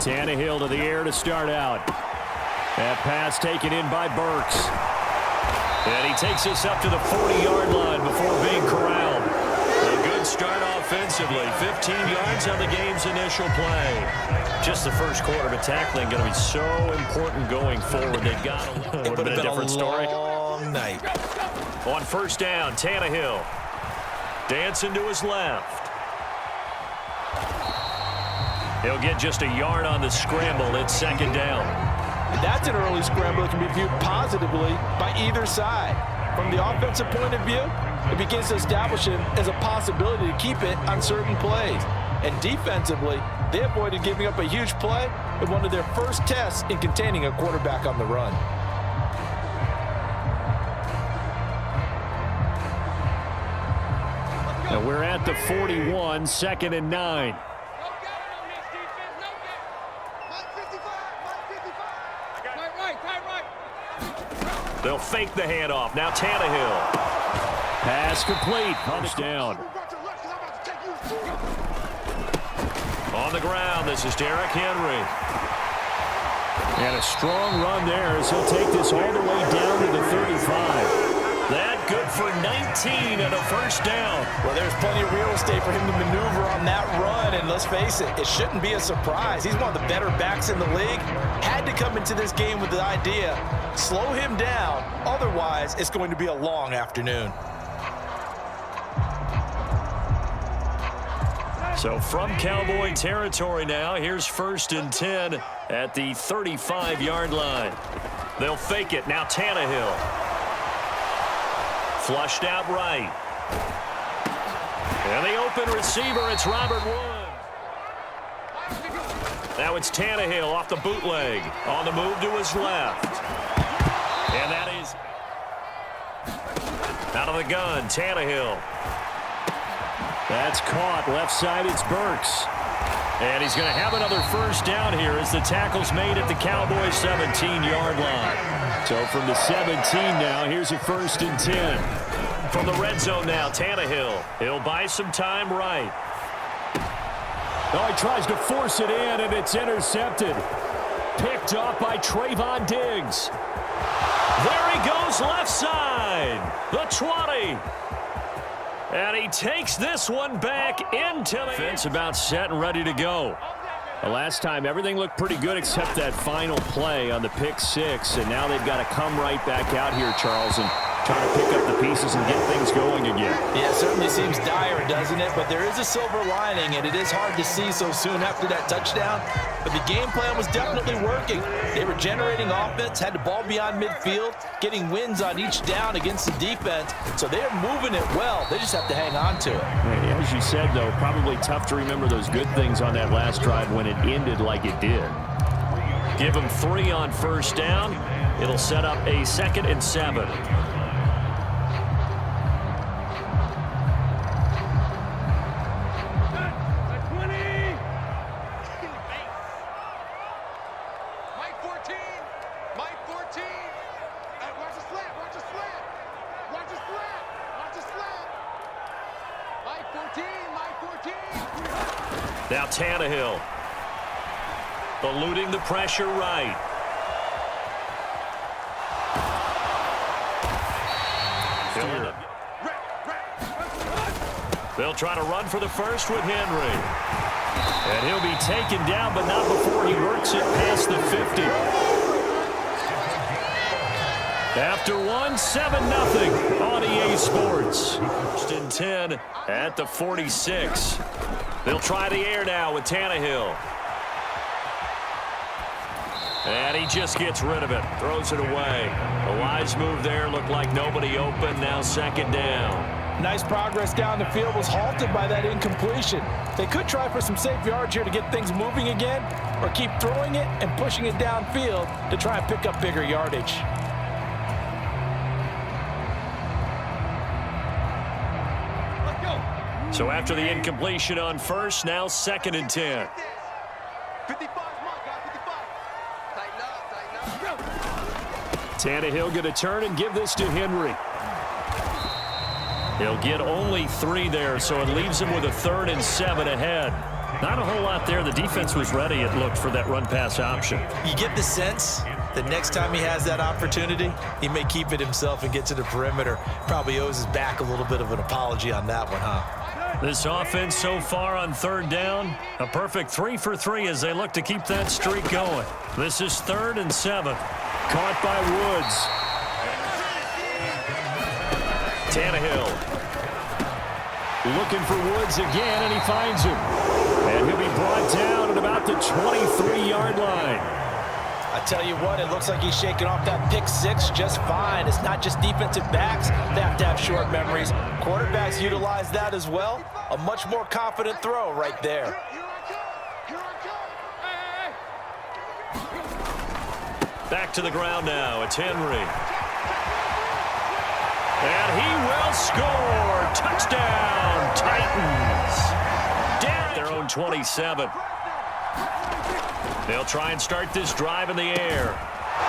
Tannehill to the air to start out. That pass taken in by Burks. And he takes us up to the 40-yard line before being corralled. A good start offensively. 15 yards on the game's initial play. Just the first quarter, but tackling going to be so important going forward. They got it would have been a different story. Long night. On first down, Tannehill. Dancing to his left. He'll get just a yard on the scramble. It's second down. That's an early scramble that can be viewed positively by either side. From the offensive point of view, it begins to establish him as a possibility to keep it on certain plays. And defensively, they avoided giving up a huge play in one of their first tests in containing a quarterback on the run. Now we're at the 41, 2nd and 9. They'll fake the handoff. Now Tannehill. Pass complete. Punch down. On the ground, this is Derrick Henry. And a strong run there as he'll take this all the way down to the 35. That good for 19 and a first down. Well, there's plenty of real estate for him to maneuver on that run. And let's face it, it shouldn't be a surprise. He's one of the better backs in the league. Had to come into this game with the idea, slow him down. Otherwise, it's going to be a long afternoon. So from Cowboy territory now, here's 1st and 10 at the 35-yard line. They'll fake it. Now Tannehill. Flushed out right. And the open receiver, it's Robert Woods. Now it's Tannehill off the bootleg. On the move to his left. And that is out of the gun, Tannehill. That's caught. Left side, it's Burks. And he's going to have another first down here as the tackle's made at the Cowboys' 17-yard line. So from the 17 now, here's a 1st and 10. From the red zone now, Tannehill. He'll buy some time right. Oh, he tries to force it in, and it's intercepted. Picked off by Trayvon Diggs. There he goes left side. The 20. And he takes this one back into the fence, about set and ready to go. The last time, everything looked pretty good except that final play on the pick 6. And now they've got to come right back out here, Charles, and try to pick up the pieces and get things going again. Yeah, it certainly seems dire, doesn't it? But there is a silver lining, and it is hard to see so soon after that touchdown. But the game plan was definitely working. They were generating offense, had the ball beyond midfield, getting wins on each down against the defense. So they're moving it well. They just have to hang on to it. As you said, though, probably tough to remember those good things on that last drive when it ended like it did. Give them 3 on first down. It'll set up a 2nd and 7. Now Tannehill eluding the pressure right. They'll try to run for the first with Henry. And he'll be taken down, but not before he works it past the 50. After 7-0 on EA Sports. 1st and 10 at the 46. They'll try the air now with Tannehill. And he just gets rid of it. Throws it away. A wise move there. Looked like nobody open. Now 2nd down. Nice progress down the field was halted by that incompletion. They could try for some safe yards here to get things moving again, or keep throwing it and pushing it downfield to try and pick up bigger yardage. So after the incompletion on first, now 2nd and 10. 55, Tannehill going to turn and give this to Henry. He'll get only 3 there, so it leaves him with a 3rd and 7 ahead. Not a whole lot there. The defense was ready, it looked, for that run-pass option. You get the sense that next time he has that opportunity, he may keep it himself and get to the perimeter. Probably owes his back a little bit of an apology on that one, huh? This offense so far on third down, a perfect 3 for 3 as they look to keep that streak going. This is 3rd and 7. Caught by Woods. Tannehill. Looking for Woods again, and he finds him. And he'll be brought down at about the 23-yard line. I tell you what, it looks like he's shaking off that pick six just fine. It's not just defensive backs that have to have short memories. Quarterbacks utilize that as well. A much more confident throw right there. Back to the ground now. It's Henry. And he will score. Touchdown, Titans. Down at their own 27. They'll try and start this drive in the air.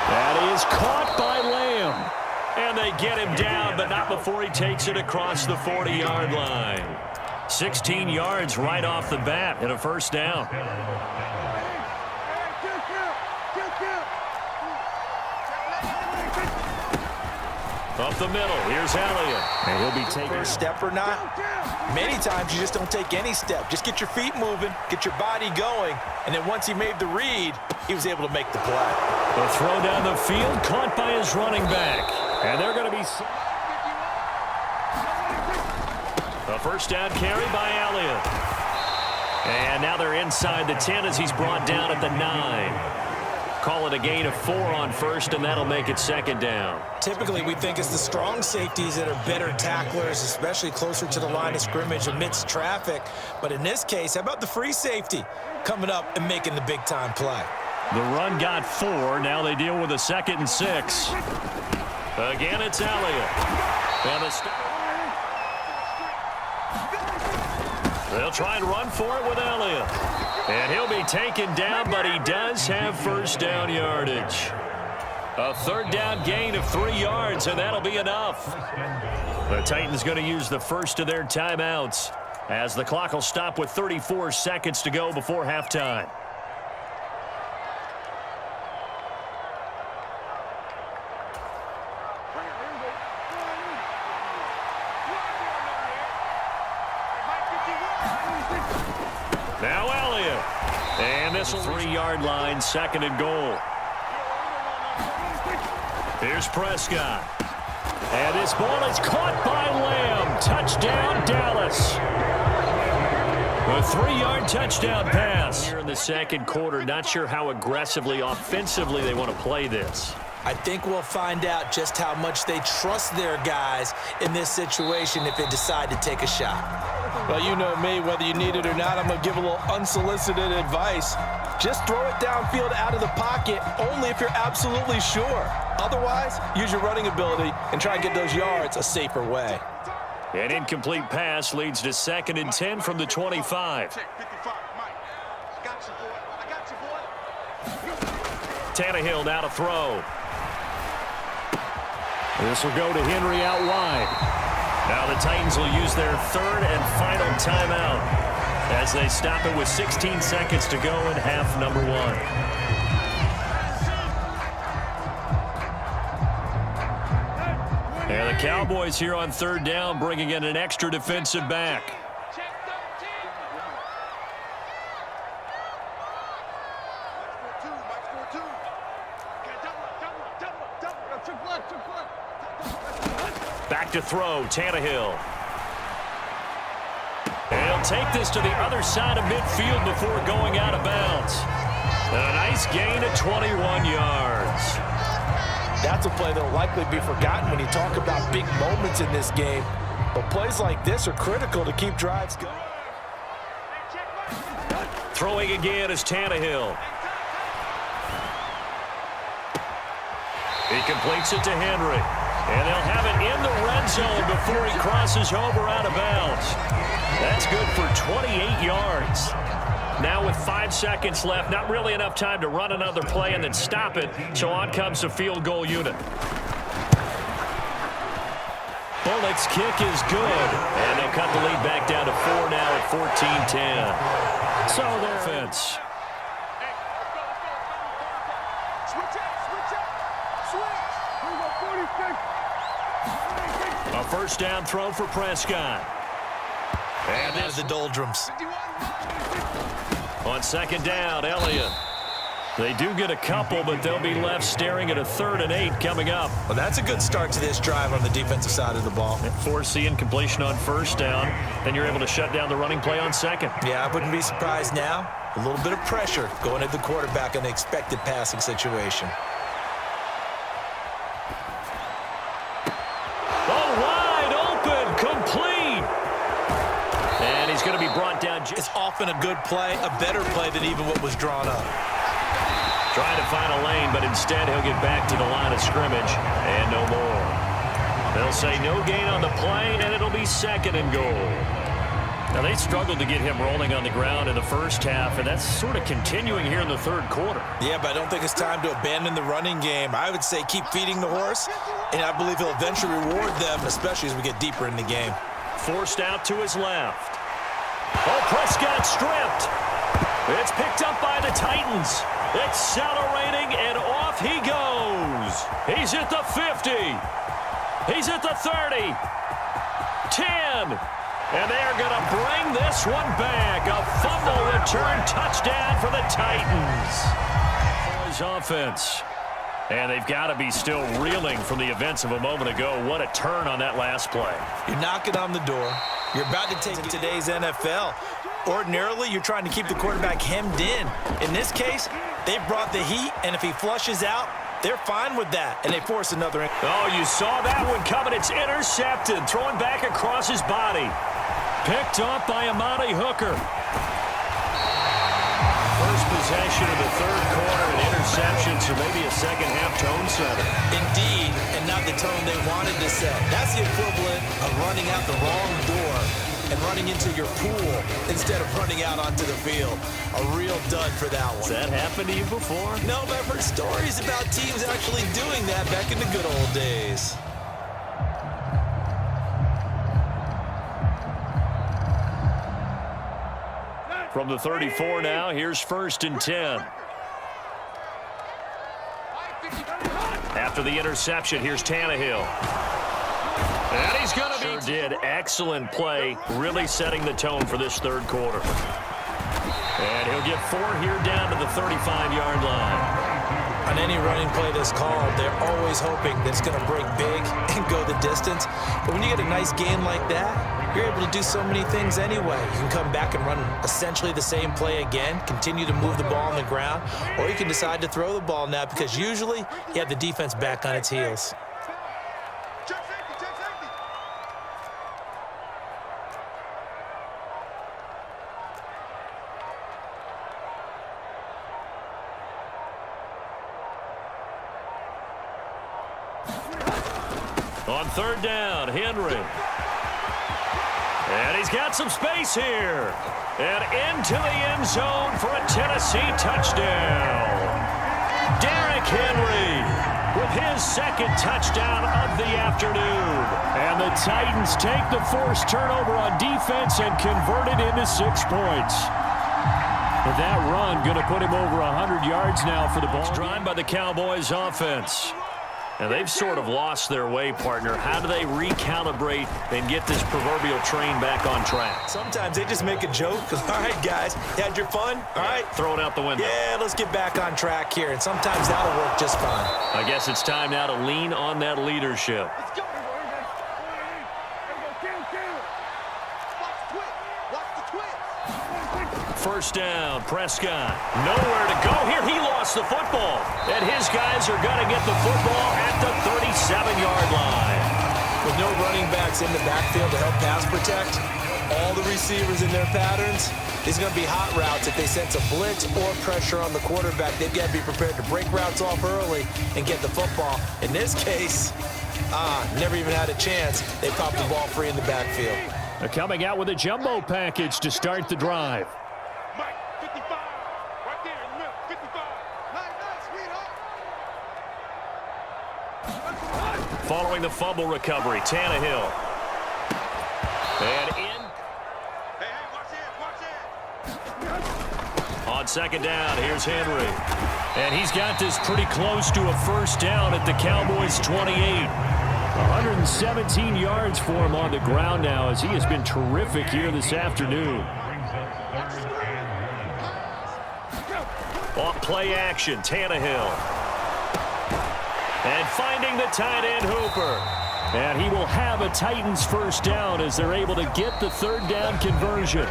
That is caught by Lamb. And they get him down, but not before he takes it across the 40-yard line. 16 yards right off the bat and a first down. Up the middle, here's Elliott. And he'll be taking First step or not, many times you just don't take any step. Just get your feet moving, get your body going, and then once he made the read, he was able to make the play. The throw down the field, caught by his running back. And they're going to be... A first down carry by Elliott. And now they're inside the 10 as he's brought down at the 9. Call it a gain of 4 on first, and that'll make it second down. Typically, we think it's the strong safeties that are better tacklers, especially closer to the line of scrimmage amidst traffic. But in this case, how about the free safety coming up and making the big-time play? The run got 4. Now they deal with a 2nd and 6. Again, it's Elliott. And they'll try and run for it with Elliott. And he'll be taken down, but he does have first down yardage. A third down gain of 3 yards, and that'll be enough. The Titans going to use the first of their timeouts as the clock will stop with 34 seconds to go before halftime. Now Elliott. And this will 3-yard line, 2nd and goal. Here's Prescott. And this ball is caught by Lamb. Touchdown, Dallas. A 3-yard touchdown pass. Here in the second quarter, not sure how aggressively, offensively they want to play this. I think we'll find out just how much they trust their guys in this situation if they decide to take a shot. Well, you know me, whether you need it or not, I'm going to give a little unsolicited advice. Just throw it downfield out of the pocket only if you're absolutely sure. Otherwise, use your running ability and try and get those yards a safer way. An incomplete pass leads to 2nd and 10 from the 25. Tannehill now to throw. This will go to Henry out wide. Now the Titans will use their 3rd and final timeout as they stop it with 16 seconds to go in half number 1. And the Cowboys here on 3rd down bringing in an extra defensive back. Back to throw, Tannehill. And he'll take this to the other side of midfield before going out of bounds. And a nice gain of 21 yards. That's a play that will likely be forgotten when you talk about big moments in this game. But plays like this are critical to keep drives going. Throwing again is Tannehill. He completes it to Henry. And they'll have it in the red zone before he crosses over out of bounds. That's good for 28 yards. Now with 5 seconds left, not really enough time to run another play and then stop it. So on comes the field goal unit. Bullock's kick is good. And they'll cut the lead back down to 4 now at 14-10. So their offense. A first down throw for Prescott. And there's the doldrums. On second down, Elliott. They do get a couple, but they'll be left staring at a 3rd and 8 coming up. Well, that's a good start to this drive on the defensive side of the ball. Force incompletion on first down, and you're able to shut down the running play on second. Yeah, I wouldn't be surprised now. A little bit of pressure going at the quarterback in the expected passing situation. Oh, wide open, complete. And he's going to be brought down. It's often a good play, a better play than even what was drawn up. Trying to find a lane, but instead he'll get back to the line of scrimmage and no more. They'll say no gain on the play, and it'll be 2nd and goal. Now, they struggled to get him rolling on the ground in the first half, and that's sort of continuing here in the 3rd quarter. Yeah, but I don't think it's time to abandon the running game. I would say keep feeding the horse, and I believe he'll eventually reward them, especially as we get deeper in the game. Forced out to his left. Oh, Prescott stripped. It's picked up by the Titans. Accelerating, and off he goes. He's at the 50. He's at the 30. 10. And they're going to bring this one back. A fumble return touchdown for the Titans. His offense. And they've got to be still reeling from the events of a moment ago. What a turn on that last play. You're knocking on the door. You're about to take today's NFL. Ordinarily, you're trying to keep the quarterback hemmed in. In this case, they brought the heat, and if he flushes out, they're fine with that, and they force another. Oh, you saw that one coming. It's intercepted, thrown back across his body. Picked off by Amani Hooker. First possession of the 3rd quarter, an interception, so maybe a second-half tone setter. Indeed, and not the tone they wanted to set. That's the equivalent of running out the wrong door and running into your pool instead of running out onto the field. A real dud for that one. Has that happened to you before? No, but I've heard stories about teams actually doing that back in the good old days. From the 34 now, here's 1st and 10. After the interception, here's Tannehill. And he's going to be... Sure did. Excellent play, really setting the tone for this 3rd quarter. And he'll get 4 here down to the 35-yard line. On any running play that's called, they're always hoping that it's going to break big and go the distance. But when you get a nice gain like that, you're able to do so many things anyway. You can come back and run essentially the same play again, continue to move the ball on the ground, or you can decide to throw the ball now because usually you have the defense back on its heels. On 3rd down, Henry. And he's got some space here. And into the end zone for a Tennessee touchdown. Derrick Henry with his 2nd touchdown of the afternoon. And the Titans take the forced turnover on defense and convert it into 6 points. And that run going to put him over 100 yards now for the ball. Driven by the Cowboys offense. And they've sort of lost their way, partner. How do they recalibrate and get this proverbial train back on track? Sometimes they just make a joke. All right, guys, you had your fun? All right. Throw it out the window. Yeah, let's get back on track here. And sometimes that'll work just fine. I guess it's time now to lean on that leadership. Let's go. First down, Prescott. Nowhere to go here. He lost the football. And his guys are going to get the football at the 37-yard line. With no running backs in the backfield to help pass protect, all the receivers in their patterns, it's going to be hot routes. If they sense a blitz or pressure on the quarterback, they've got to be prepared to break routes off early and get the football. In this case, never even had a chance. They popped the ball free in the backfield. They're coming out with a jumbo package to start the drive. Mike, 55. Right there in the middle. 55. Nice, sweetheart. following the fumble recovery. Tannehill. And in. Hey, watch it. On second down, here's Henry. And he's got this pretty close to a first down at the Cowboys' 28. 117 yards for him on the ground now as he has been terrific here this afternoon. Off play action, Tannehill. And finding the tight end, Hooper. And he will have a Titans first down as they're able to get the third down conversion.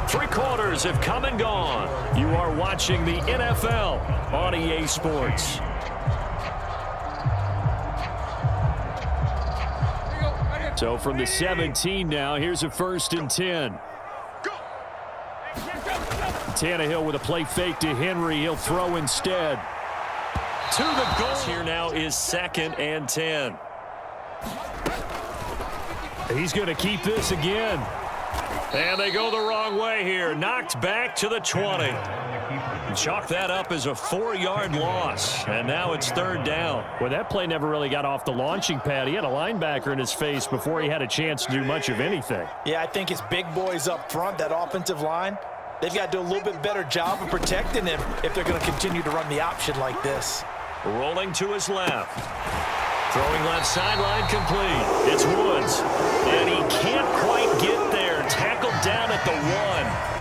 3 quarters have come and gone. You are watching the NFL on EA Sports. So from the 17 now, here's a 1st and 10. Tannehill with a play fake to Henry. He'll throw instead. To the goal. Here now is 2nd and 10. He's going to keep this again. And they go the wrong way here. Knocked back to the 20. Chalk that up as a 4-yard loss. And now it's 3rd down. Well, that play never really got off the launching pad. He had a linebacker in his face before he had a chance to do much of anything. Yeah, I think it's big boys up front, that offensive line. They've got to do a little bit better job of protecting him if they're going to continue to run the option like this. Rolling to his left. Throwing left sideline complete. It's Woods. And he can't quite get there. Tackled down at the 1.